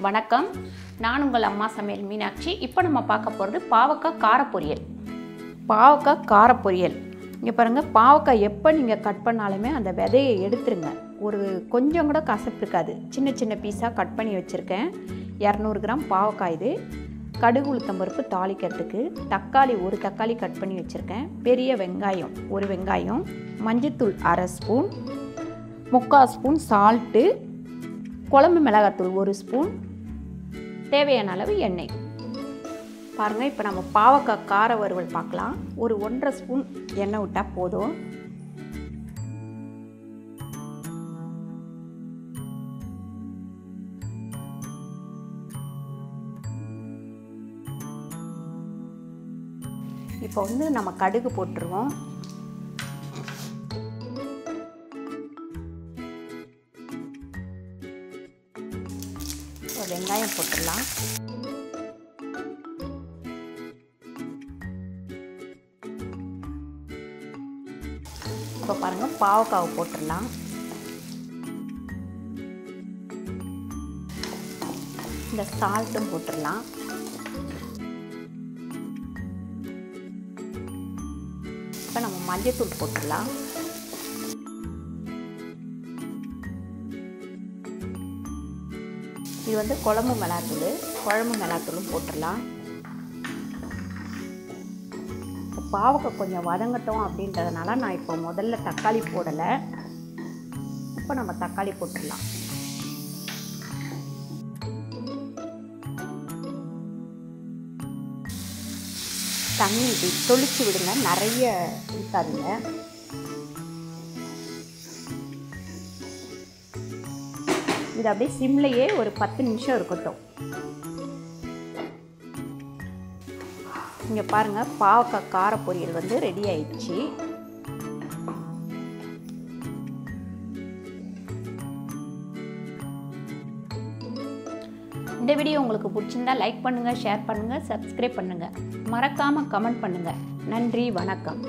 வணக்கம், நான் உங்கள் அம்மா சமையல் மீனாட்சி. இப்போ நம்ம பார்க்க போகிறது பாவக்காய் காரப்பொரியல். பாவக்காய் காரப்பொரியல். இங்கே பாருங்கள், பாவக்காய் எப்போ நீங்கள் கட் பண்ணாலுமே அந்த விதையை எடுத்துருங்க. ஒரு கொஞ்சம் கூட கசப்பு இருக்காது. சின்ன சின்ன பீஸாக கட் பண்ணி வச்சுருக்கேன். 200 கிராம் பாவக்காய். இது கடுகு உளுத்தம்பருப்பு தாளிக்கிறதுக்கு. தக்காளி ஒரு தக்காளி கட் பண்ணி வச்சுருக்கேன். பெரிய வெங்காயம் ஒரு வெங்காயம், மஞ்சத்தூள் அரை ஸ்பூன், 3/4 ஸ்பூன் சால்ட்டு, குழம்பு மிளகாத்தூள் 1 ஸ்பூன், தேவையான அளவு எண்ணெய். பாருங்கள், இப்போ நம்ம பாவக்காய் கார வறுவல் பார்க்கலாம். ஒரு 1.5 ஸ்பூன் எண்ணெய் விட்டால் போதும். இப்போ நம்ம கடுகு போட்டுருவோம். வெங்காயம் போட்டுடலாம். இப்போ பாருங்கள், பாவக்காவை போட்டுடலாம். இந்த சால்ட்டும் போட்டுடலாம். இப்போ நம்ம மஞ்சத்தூள் போட்டுடலாம். இது குழம்பு மிளகாத்தூளும் போட்டுடலாம். பாவக்காய் கொஞ்சம் வதங்கட்டும் அப்படின்றதுனால நான் இப்போ முதல்ல தக்காளி போடலை. இப்போ நம்ம தக்காளி போட்டுடலாம். தண்ணி தொளிச்சு விடுங்க, நிறைய ஊற்றாதுங்க. இது அப்படியே சிம்லையே ஒரு 10 நிமிஷம் இருக்கட்டும். இங்கே பாருங்கள், பாவக்காய் கார பொரியல் ரெடி ஆயிடுச்சு. இந்த வீடியோ உங்களுக்கு பிடிச்சிருந்தா லைக் பண்ணுங்கள், ஷேர் பண்ணுங்கள், சப்ஸ்கிரைப் பண்ணுங்கள். மறக்காமல் கமெண்ட் பண்ணுங்கள். நன்றி, வணக்கம்.